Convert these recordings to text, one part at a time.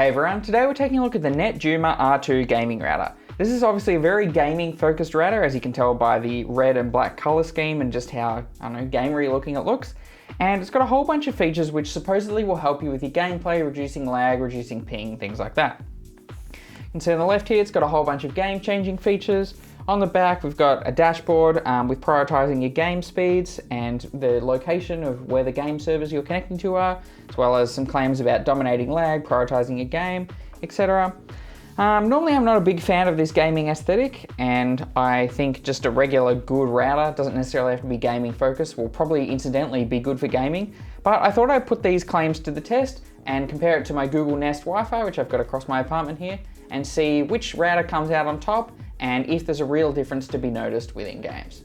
Hey everyone, today we're taking a look at the Netduma R2 gaming router. This is obviously a very gaming focused router, as you can tell by the red and black color scheme and just how, gamery looking it looks. And it's got a whole bunch of features which supposedly will help you with your gameplay, reducing lag, reducing ping, things like that. You can see on the left here, it's got a whole bunch of game changing features. On the back, we've got a dashboard with prioritizing your game speeds and the location of where the game servers you're connecting to are, as well as some claims about dominating lag, prioritizing your game, etc. Normally I'm not a big fan of this gaming aesthetic, and I think just a regular good router, doesn't necessarily have to be gaming focused, will probably incidentally be good for gaming, but I thought I'd put these claims to the test and compare it to my Google Nest Wi-Fi, which I've got across my apartment here, and see which router comes out on top and if there's a real difference to be noticed within games.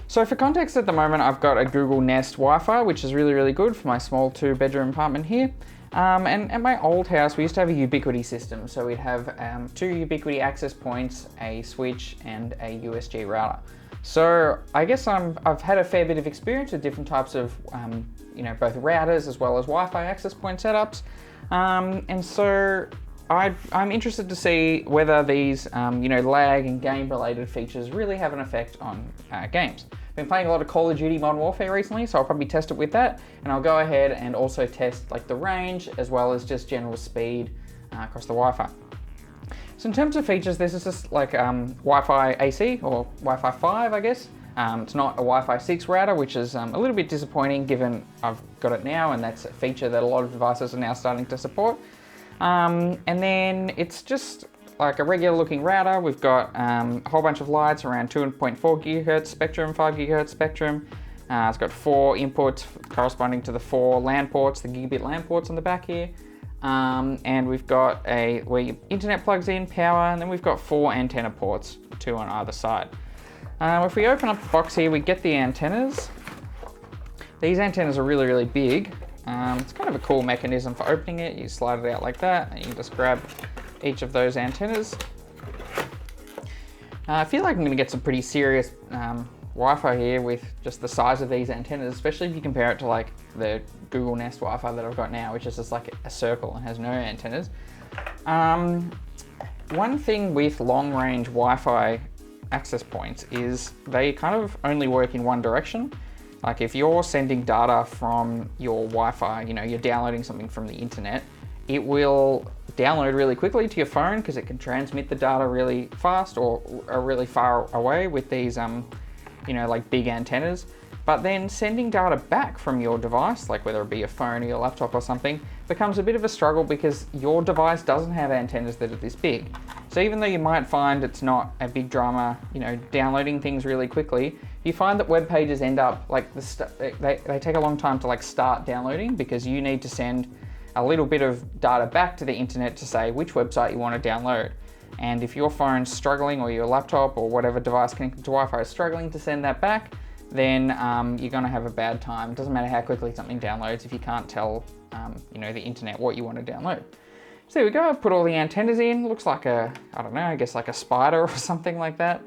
So for context, at the moment I've got a Google Nest Wi-Fi, which is really good for my small 2-bedroom apartment here. And at my old house we used to have a Ubiquiti system, so we'd have 2 Ubiquiti access points, a switch and a USG router. So I guess I've had a fair bit of experience with different types of both routers as well as Wi-Fi access point setups, and so I'm interested to see whether these lag and game related features really have an effect on games. I've been playing a lot of Call of Duty Modern Warfare recently, so I'll probably test it with that, and I'll go ahead and also test like the range as well as just general speed across the Wi-Fi. So in terms of features, this is just like Wi-Fi AC or Wi-Fi 5, I guess. It's not a Wi-Fi 6 router, which is a little bit disappointing given I've got it now, and that's a feature that a lot of devices are now starting to support. And then it's just like a regular looking router. We've got a whole bunch of lights around 2.4 GHz spectrum, 5 GHz spectrum. It's got 4 inputs corresponding to the 4 LAN ports, the gigabit LAN ports on the back here. And we've got where your internet plugs in, power, and then we've got 4 antenna ports, 2 on either side. If we open up the box here, we get the antennas. These antennas are really big. It's kind of a cool mechanism for opening it. You slide it out like that, and you just grab each of those antennas. I feel like I'm going to get some pretty serious Wi-Fi here with just the size of these antennas, especially if you compare it to like the Google Nest Wi-Fi that I've got now, which is just like a circle and has no antennas. One thing with long-range Wi-Fi access points is they kind of only work in one direction. Like if you're sending data from your Wi-Fi, you're downloading something from the internet, it will download really quickly to your phone because it can transmit the data really fast or really far away with these like big antennas. But then sending data back from your device, like whether it be your phone or your laptop or something, becomes a bit of a struggle because your device doesn't have antennas that are this big. So even though you might find it's not a big drama, downloading things really quickly, you find that web pages end up like they take a long time to like start downloading because you need to send a little bit of data back to the internet to say which website you want to download. And if your phone's struggling or your laptop or whatever device connected to Wi-Fi is struggling to send that back, then you're going to have a bad time. It doesn't matter how quickly something downloads if you can't tell the internet what you want to download. So there we go, I've put all the antennas in. Looks like I guess like a spider or something like that.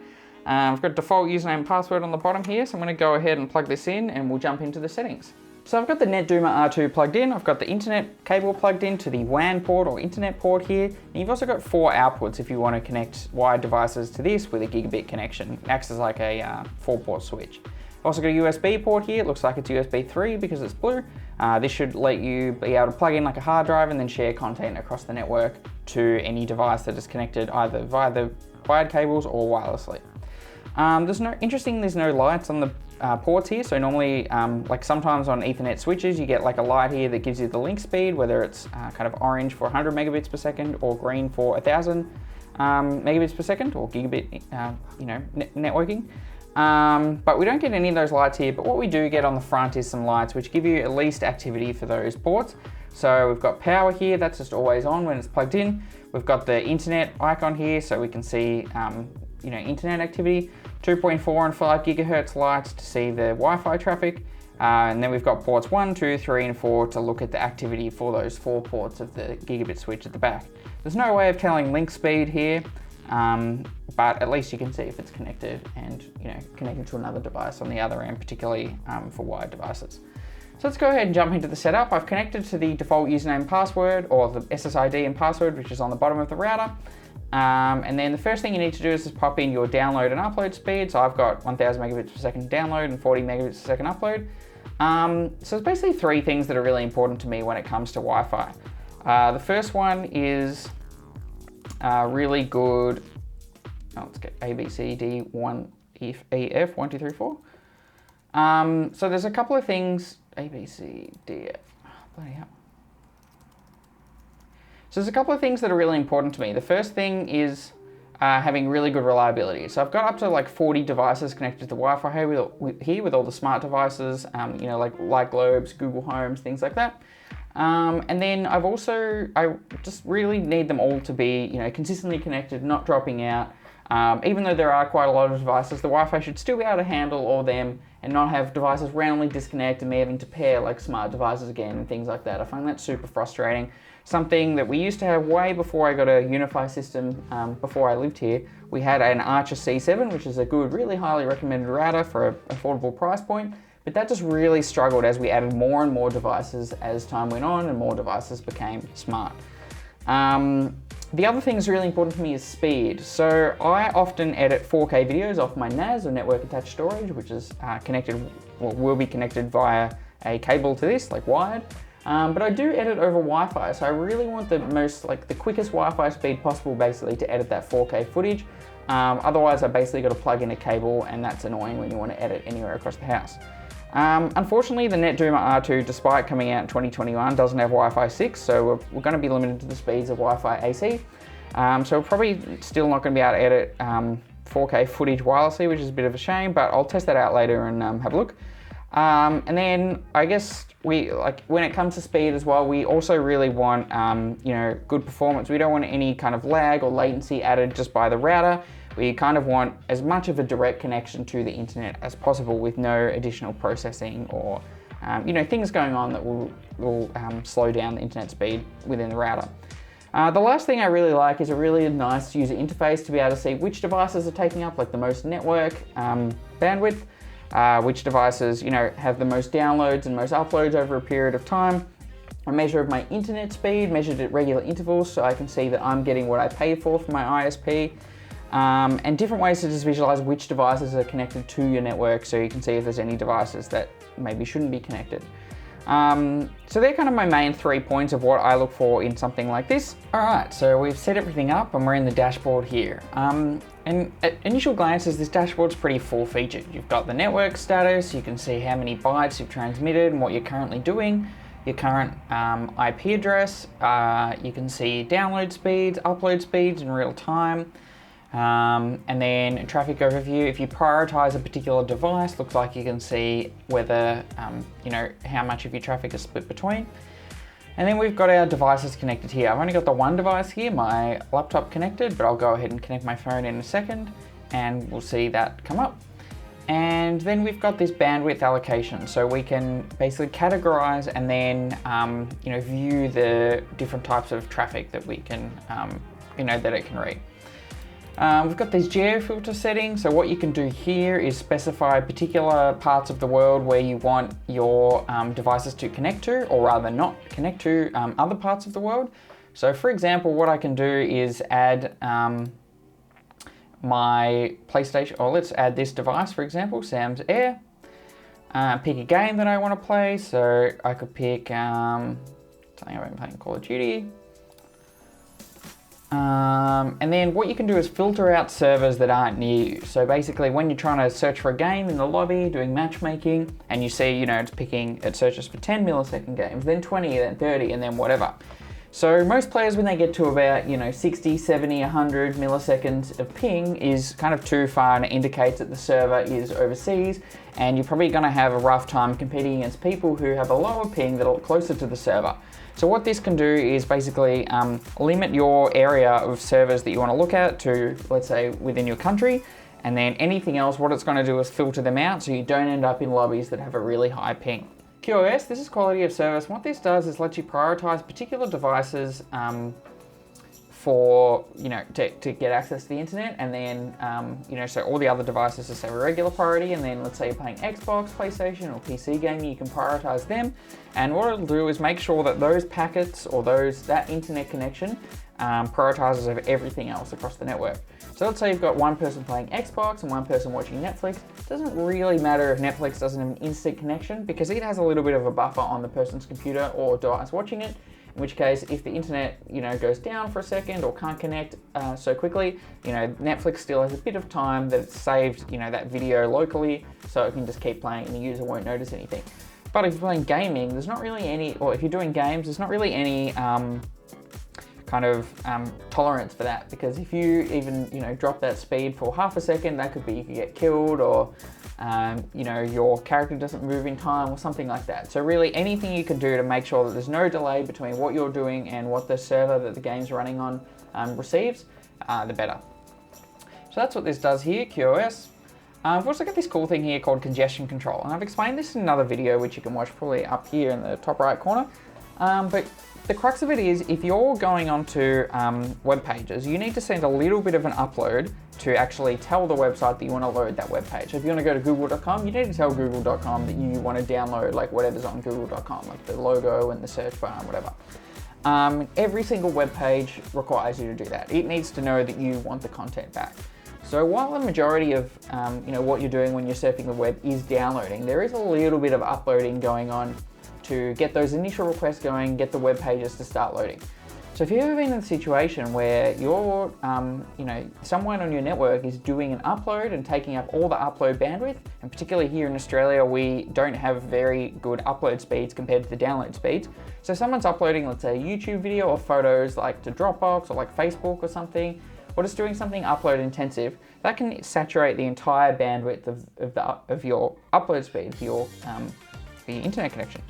I've got default username and password on the bottom here, so I'm going to go ahead and plug this in and we'll jump into the settings. So I've got the Netduma R2 plugged in, I've got the internet cable plugged into the WAN port or internet port here, and you've also got 4 outputs if you want to connect wired devices to this with a gigabit connection. It acts as like a 4-port switch. I've also got a USB port here. It looks like it's USB 3 because it's blue. This should let you be able to plug in like a hard drive and then share content across the network to any device that is connected either via the wired cables or wirelessly. There's no lights on the ports here, so normally like sometimes on Ethernet switches you get like a light here that gives you the link speed, whether it's kind of orange for 100 megabits per second or green for 1000 megabits per second or gigabit networking. But we don't get any of those lights here, but what we do get on the front is some lights which give you at least activity for those ports. So we've got power here, that's just always on when it's plugged in. We've got the internet icon here so we can see internet activity, 2.4 and 5 gigahertz lights to see the Wi-Fi traffic, and then we've got ports 1, 2, 3 and 4 to look at the activity for those 4 ports of the gigabit switch at the back. There's no way of telling link speed here, but at least you can see if it's connected and connected to another device on the other end, particularly for wired devices. So let's go ahead and jump into the setup. I've connected to the default username and password, or the SSID and password, which is on the bottom of the router. And then the first thing you need to do is just pop in your download and upload speed. So I've got 1000 megabits per second download and 40 megabits per second upload. So it's basically three things that are really important to me when it comes to Wi-Fi. The first one is really good, let's get ABCD1EF, 1, 2, 3, 4. So there's a couple of things, ABCDF, bloody hell. So there's a couple of things that are really important to me. The first thing is having really good reliability. So I've got up to like 40 devices connected to the Wi-Fi here with all the smart devices, like light globes, Google Homes, things like that. And then I just really need them all to be, consistently connected, not dropping out. Even though there are quite a lot of devices, the Wi-Fi should still be able to handle all of them and not have devices randomly disconnect and me having to pair like smart devices again and things like that. I find that super frustrating. Something that we used to have way before I got a Wi-Fi system, before I lived here. We had an Archer C7, which is a good, really highly recommended router for an affordable price point. But that just really struggled as we added more and more devices as time went on and more devices became smart. The other thing that's really important to me is speed. So I often edit 4K videos off my NAS, or network attached storage, which is will be connected via a cable to this, like wired. But I do edit over Wi-Fi, so I really want the quickest Wi-Fi speed possible basically to edit that 4K footage. Otherwise I basically got to plug in a cable, and that's annoying when you want to edit anywhere across the house. Unfortunately, the Netduma R2, despite coming out in 2021, doesn't have Wi-Fi 6, so we're going to be limited to the speeds of Wi-Fi AC. So we're probably still not going to be able to edit 4K footage wirelessly, which is a bit of a shame, but I'll test that out later and have a look. And then I guess when it comes to speed as well, we also really want good performance. We don't want any kind of lag or latency added just by the router. We kind of want as much of a direct connection to the internet as possible with no additional processing or things going on that will slow down the internet speed within the router. The last thing I really like is a really nice user interface to be able to see which devices are taking up like the most network bandwidth, which devices have the most downloads and most uploads over a period of time. A measure of my internet speed measured at regular intervals, so I can see that I'm getting what I paid for my ISP. And different ways to just visualize which devices are connected to your network, so you can see if there's any devices that maybe shouldn't be connected. So they're kind of my main 3 points of what I look for in something like this. All right, so we've set everything up and we're in the dashboard here. And at initial glances, this dashboard's pretty full featured. You've got the network status, you can see how many bytes you've transmitted and what you're currently doing, your current IP address, you can see download speeds, upload speeds in real time. And then traffic overview. If you prioritize a particular device, looks like you can see whether, how much of your traffic is split between. And then we've got our devices connected here. I've only got the one device here, my laptop connected, but I'll go ahead and connect my phone in a second and we'll see that come up. And then we've got this bandwidth allocation. So we can basically categorize and then, view the different types of traffic that we can, that it can read. We've got these geo-filter settings, so what you can do here is specify particular parts of the world where you want your devices to connect to, or rather not connect to other parts of the world. So for example, what I can do is add my PlayStation, or let's add this device, for example, Sam's Air. Pick a game that I want to play, so I could pick something I've been playing, Call of Duty. And then what you can do is filter out servers that aren't near you. So basically when you're trying to search for a game in the lobby, doing matchmaking, and you see, it searches for 10 millisecond games, then 20, then 30, and then whatever. So most players, when they get to about, 60, 70, 100 milliseconds of ping is kind of too far, and it indicates that the server is overseas, and you're probably gonna have a rough time competing against people who have a lower ping that are closer to the server. So what this can do is basically limit your area of servers that you want to look at to, let's say, within your country, and then anything else, what it's going to do is filter them out so you don't end up in lobbies that have a really high ping. QoS, this is quality of service. What this does is let you prioritize particular devices for, to get access to the internet, and then, so all the other devices are say a regular priority, and then let's say you're playing Xbox, PlayStation, or PC gaming, you can prioritize them. And what it'll do is make sure that those packets or that internet connection prioritizes over everything else across the network. So let's say you've got one person playing Xbox and one person watching Netflix. It doesn't really matter if Netflix doesn't have an instant connection, because it has a little bit of a buffer on the person's computer or device watching it. In which case, if the internet, goes down for a second or can't connect so quickly, Netflix still has a bit of time that it's saved, that video locally, so it can just keep playing and the user won't notice anything. But if you're playing gaming, there's not really any, or if you're doing games, there's not really any tolerance for that, because if you even drop that speed for half a second, that could be you could get killed, or your character doesn't move in time or something like that. So really anything you can do to make sure that there's no delay between what you're doing and what the server that the game's running on receives, the better. So that's what this does here, QoS. I've also got this cool thing here called congestion control, and I've explained this in another video which you can watch probably up here in the top right corner. But the crux of it is, if you're going onto web pages, you need to send a little bit of an upload to actually tell the website that you want to load that web page. So if you want to go to google.com, you need to tell google.com that you want to download like whatever's on google.com, like the logo and the search bar and whatever. Every single web page requires you to do that. It needs to know that you want the content back. So while the majority of what you're doing when you're surfing the web is downloading, there is a little bit of uploading going on to get those initial requests going, get the web pages to start loading. So if you've ever been in a situation where you're, someone on your network is doing an upload and taking up all the upload bandwidth, and particularly here in Australia, we don't have very good upload speeds compared to the download speeds. So someone's uploading, let's say, a YouTube video or photos like to Dropbox or like Facebook or something, or just doing something upload intensive, that can saturate the entire bandwidth of your upload speed for your internet connection.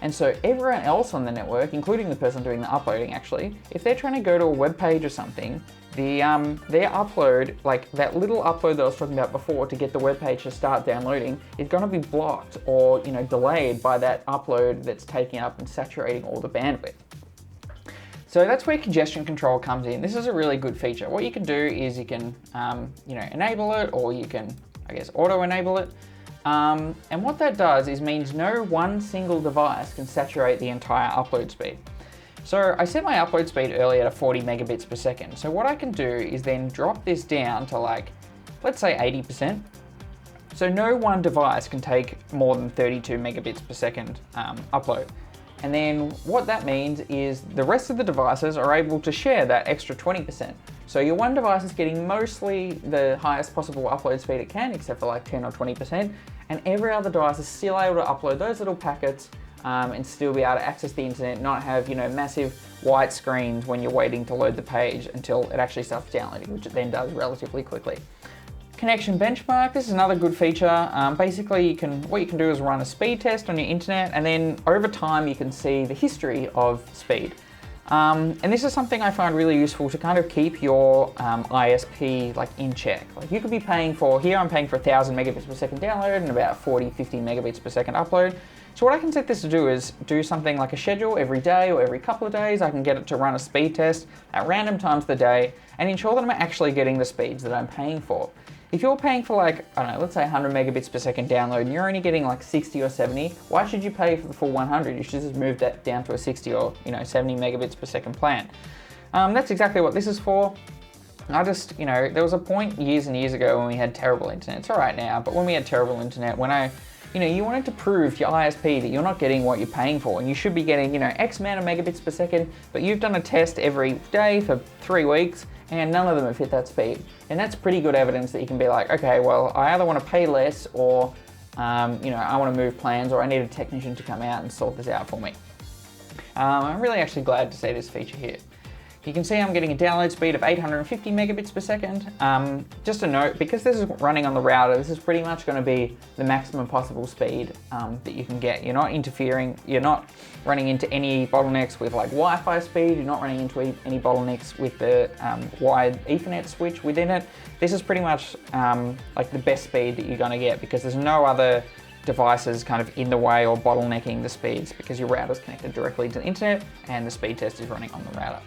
And so everyone else on the network, including the person doing the uploading actually, if they're trying to go to a web page or something, their upload, like that little upload that I was talking about before to get the web page to start downloading, is going to be blocked or delayed by that upload that's taking up and saturating all the bandwidth. So that's where congestion control comes in. This is a really good feature. What you can do is you can enable it, or you can, auto enable it. And what that does is means no one single device can saturate the entire upload speed. So I set my upload speed earlier to 40 megabits per second. So what I can do is then drop this down to let's say 80%. So no one device can take more than 32 megabits per second upload. And then what that means is the rest of the devices are able to share that extra 20%. So your one device is getting mostly the highest possible upload speed it can, except for 10 or 20%, and every other device is still able to upload those little packets and still be able to access the internet, not have massive white screens when you're waiting to load the page until it actually starts downloading, which it then does relatively quickly. Connection benchmark, this is another good feature. Basically, what you can do is run a speed test on your internet, and then over time you can see the history of speed. And this is something I find really useful to kind of keep your ISP in check. You could be paying for, here I'm paying for 1,000 megabits per second download and about 40, 50 megabits per second upload. So what I can set this to do is do something like a schedule every day or every couple of days. I can get it to run a speed test at random times of the day and ensure that I'm actually getting the speeds that I'm paying for. If you're paying for let's say 100 megabits per second download and you're only getting 60 or 70, why should you pay for the full 100? You should just move that down to a 60 or 70 megabits per second plan. That's exactly what this is for. I just, there was a point years and years ago when we had terrible internet. It's all right now, but when we had terrible internet, when you wanted to prove to your ISP that you're not getting what you're paying for, and you should be getting, X amount of megabits per second, but you've done a test every day for 3 weeks, and none of them have hit that speed. And that's pretty good evidence that you can be like, okay, well, I either want to pay less, or, I want to move plans, or I need a technician to come out and sort this out for me. I'm really actually glad to see this feature here. You can see I'm getting a download speed of 850 megabits per second. Just a note, because this is running on the router, this is pretty much going to be the maximum possible speed that you can get. You're not interfering, you're not running into any bottlenecks with Wi-Fi speed, you're not running into any bottlenecks with the wired Ethernet switch within it. This is pretty much the best speed that you're going to get, because there's no other devices kind of in the way or bottlenecking the speeds, because your router is connected directly to the internet and the speed test is running on the router.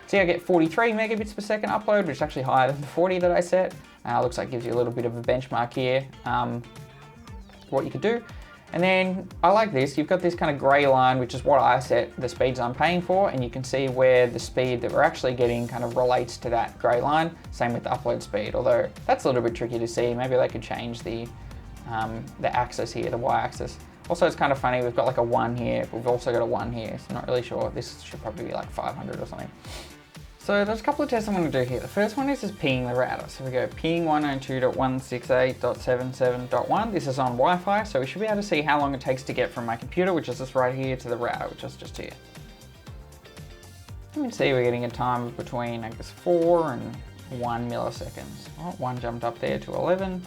See, I get 43 megabits per second upload, which is actually higher than the 40 that I set. Looks like it gives you a little bit of a benchmark here, what you could do. And then I like this, you've got this kind of gray line, which is what I set the speeds I'm paying for, and you can see where the speed that we're actually getting kind of relates to that gray line. Same with the upload speed, although that's a little bit tricky to see. Maybe they could change the axis here, the y-axis. Also, it's kind of funny, we've got like a 1 here, we've also got a 1 here, so I'm not really sure. This should probably be like 500 or something. So there's a couple of tests I'm going to do here. The first one is just pinging the router. So we go ping 192.168.77.1. This is on Wi-Fi, so we should be able to see how long it takes to get from my computer, which is this right here, to the router, which is just here. You can see we're getting a time between, I guess, 4 and 1 milliseconds. Oh, 1 jumped up there to 11.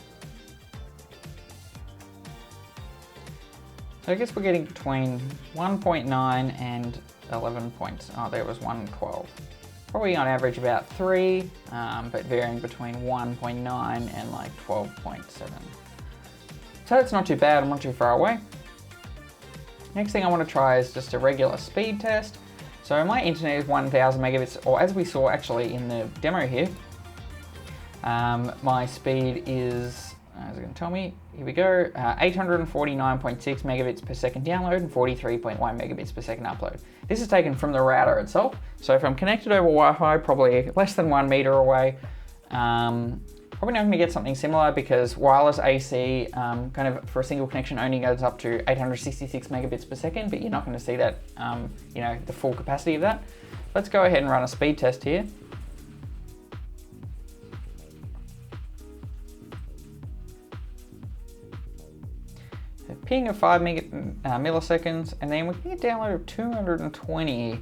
So I guess we're getting between 1.9 and 11 points. Oh, there was 112. Probably on average about 3, but varying between 1.9 and like 12.7. So that's not too bad, I'm not too far away. Next thing I want to try is just a regular speed test. So my internet is 1000 megabits, or as we saw actually in the demo here, my speed is, as it's going to tell me, here we go, 849.6 megabits per second download and 43.1 megabits per second upload. This is taken from the router itself. So if I'm connected over Wi-Fi, probably less than 1 meter away, probably not going to get something similar because wireless AC kind of for a single connection only goes up to 866 megabits per second, but you're not going to see that, you know, the full capacity of that. Let's go ahead and run a speed test here. Ping of 5 milliseconds, and then we can get a download of 220.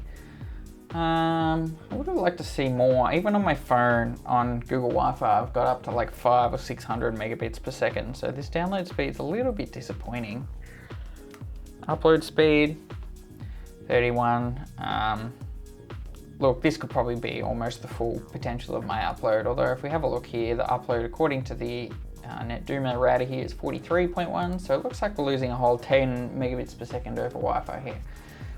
I would have liked to see more. Even on my phone on Google Wi-Fi, I've got up to like 500 or 600 megabits per second. So this download speed is a little bit disappointing. Upload speed, 31. Look, this could probably be almost the full potential of my upload. Although if we have a look here, the upload according to the Netduma router here is 43.1, so it looks like we're losing a whole 10 megabits per second over Wi-Fi here.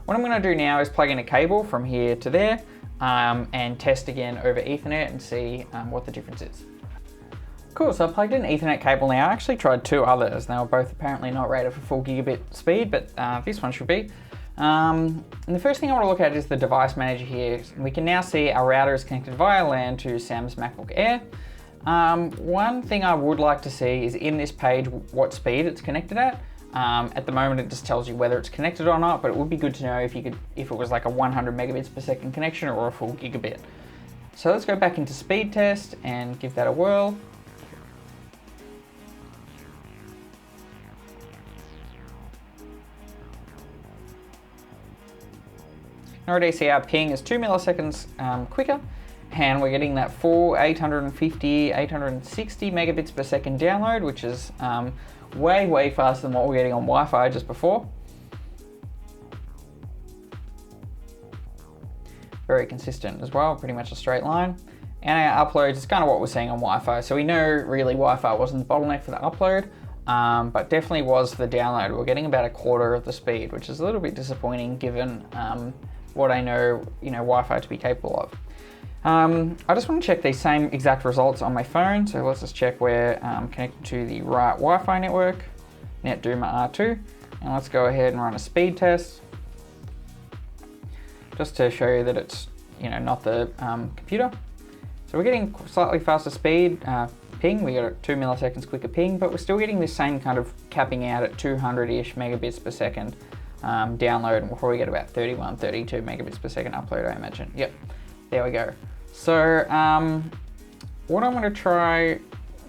What I'm going to do now is plug in a cable from here to there and test again over Ethernet and see what the difference is. Cool, so I plugged in an Ethernet cable now. I actually tried 2 others. They were both apparently not rated for full gigabit speed, but this one should be. And the first thing I want to look at is the device manager here. We can now see our router is connected via LAN to Sam's MacBook Air. One thing I would like to see is in this page what speed it's connected at. At the moment it just tells you whether it's connected or not, but it would be good to know if it was like a 100 megabits per second connection or a full gigabit. So let's go back into speed test and give that a whirl. Already see our ping is 2 milliseconds quicker. And we're getting that full 850, 860 megabits per second download, which is way faster than what we're getting on Wi-Fi just before. Very consistent as well, pretty much a straight line. And our uploads is kind of what we're seeing on Wi-Fi. So we know really Wi-Fi wasn't the bottleneck for the upload, but definitely was for the download. We're getting about a quarter of the speed, which is a little bit disappointing given what I know, Wi-Fi to be capable of. I just want to check these same exact results on my phone. So let's just check we're connected to the right Wi-Fi network, Netduma R2. And let's go ahead and run a speed test. Just to show you that it's, not the computer. So we're getting slightly faster speed ping. We got a 2 milliseconds quicker ping, but we're still getting this same kind of capping out at 200-ish megabits per second download. And we'll probably get about 31, 32 megabits per second upload, I imagine. Yep, there we go. So what I'm going to try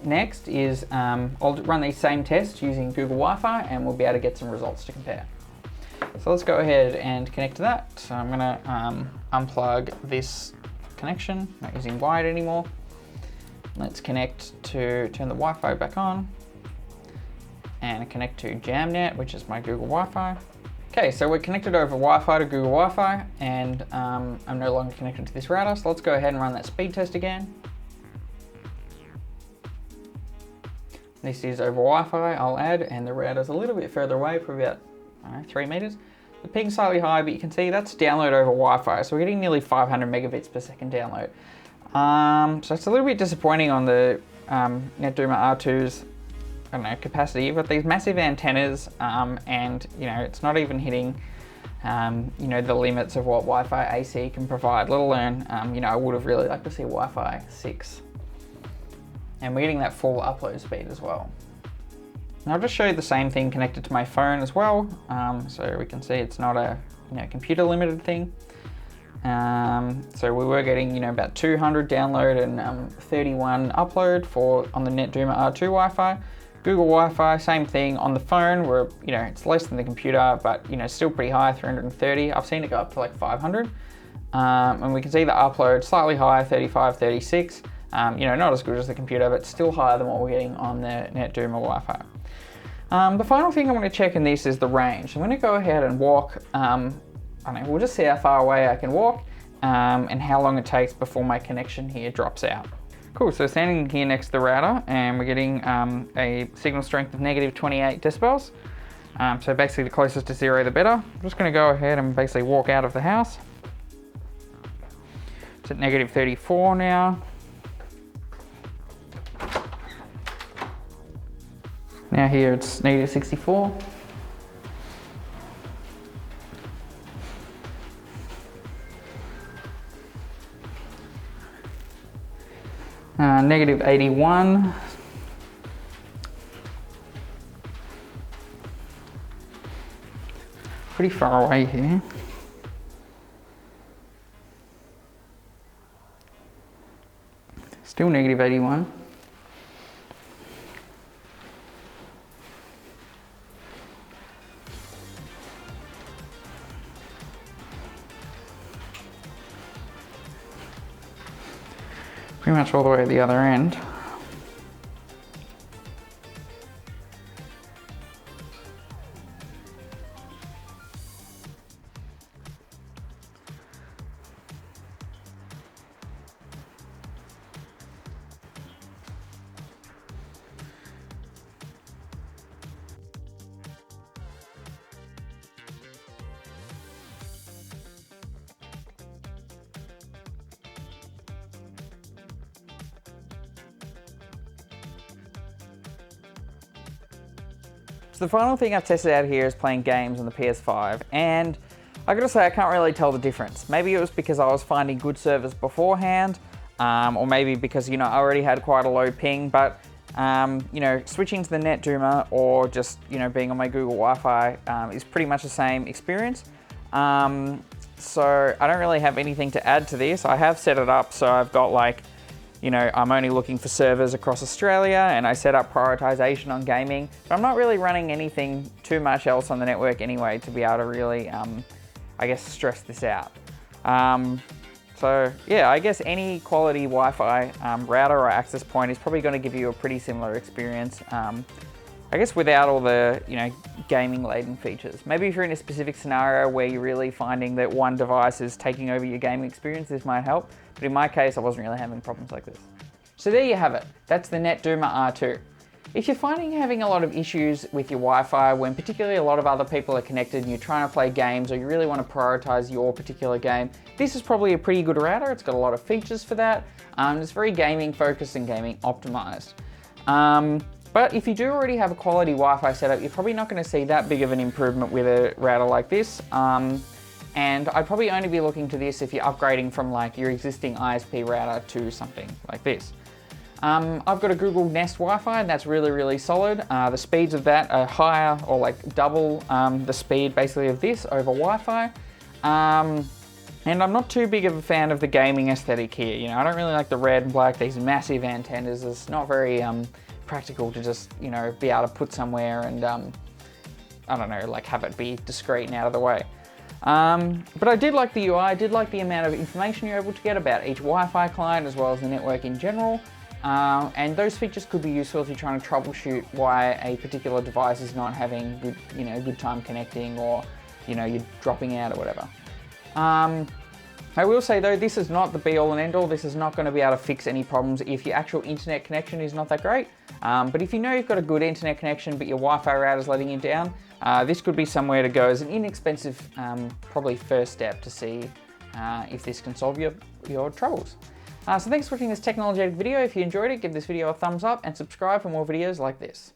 next is I'll run these same tests using Google Wi-Fi and we'll be able to get some results to compare. So let's go ahead and connect to that. So I'm going to unplug this connection, not using wired anymore. Let's connect to turn the Wi-Fi back on and connect to JamNet, which is my Google Wi-Fi. Okay, so we're connected over Wi-Fi to Google Wi-Fi and I'm no longer connected to this router. So let's go ahead and run that speed test again. This is over Wi-Fi, I'll add, and the router's a little bit further away, probably about 3 meters. The ping's slightly high, but you can see that's download over Wi-Fi, so we're getting nearly 500 megabits per second download. So it's a little bit disappointing on the Netduma R2's, I don't know, capacity. You've got these massive antennas, and you know, it's not even hitting you know, the limits of what Wi-Fi AC can provide, let alone, you know, I would have really liked to see Wi-Fi 6. And we're getting that full upload speed as well. And I'll just show you the same thing connected to my phone as well. So we can see it's not a, you know, computer limited thing. So we were getting, you know, about 200 download and 31 upload on the Netduma R2 Wi-Fi. Google Wi-Fi, same thing on the phone, where, you know, it's less than the computer, but, you know, still pretty high, 330. I've seen it go up to like 500. And we can see the upload slightly higher, 35, 36. You know, not as good as the computer, but still higher than what we're getting on the Netduma Wi-Fi. The final thing I want to check in this is the range. I'm going to go ahead and walk, I don't know, we'll just see how far away I can walk and how long it takes before my connection here drops out. Cool, so standing here next to the router, and we're getting a signal strength of negative 28 decibels. So basically the closest to zero the better. I'm just going to go ahead and basically walk out of the house. It's at negative 34 now. Now here it's negative 64. Negative 81. Pretty far away here. Still negative 81. Pretty much all the way at the other end. So the final thing I've tested out here is playing games on the PS5, and I gotta say I can't really tell the difference. Maybe it was because I was finding good service beforehand, or maybe because, you know, I already had quite a low ping, but you know, switching to the Netduma or just, you know, being on my Google Wi-Fi is pretty much the same experience. So I don't really have anything to add to this. I have set it up so I've got, like, you know, I'm only looking for servers across Australia, and I set up prioritization on gaming, but I'm not really running anything too much else on the network anyway to be able to really, I guess, stress this out. So yeah, I guess any quality Wi-Fi router or access point is probably going to give you a pretty similar experience. I guess without all the, you know, gaming laden features. Maybe if you're in a specific scenario where you're really finding that one device is taking over your gaming experience, this might help. But in my case, I wasn't really having problems like this. So there you have it. That's the Netduma R2. If you're finding you're having a lot of issues with your Wi-Fi, when particularly a lot of other people are connected and you're trying to play games, or you really want to prioritize your particular game, this is probably a pretty good router. It's got a lot of features for that. It's very gaming focused and gaming optimized. But if you do already have a quality Wi-Fi setup, you're probably not going to see that big of an improvement with a router like this. And I'd probably only be looking to this if you're upgrading from, like, your existing ISP router to something like this. I've got a Google Nest Wi-Fi, and that's really, really solid. The speeds of that are higher, or like double the speed basically of this over Wi-Fi. And I'm not too big of a fan of the gaming aesthetic here. You know, I don't really like the red and black, these massive antennas. It's not very practical to just, you know, be able to put somewhere and, I don't know, like have it be discreet and out of the way. But I did like the UI, I did like the amount of information you're able to get about each Wi-Fi client as well as the network in general. And those features could be useful if you're trying to troubleshoot why a particular device is not having good, you know, good time connecting, or, you know, you're dropping out or whatever. I will say though, this is not the be all and end all. This is not going to be able to fix any problems if your actual internet connection is not that great. But if you know you've got a good internet connection, but your Wi-Fi router is letting you down, this could be somewhere to go as an inexpensive, probably first step to see if this can solve your troubles. So thanks for watching this Technologetic video. If you enjoyed it, give this video a thumbs up and subscribe for more videos like this.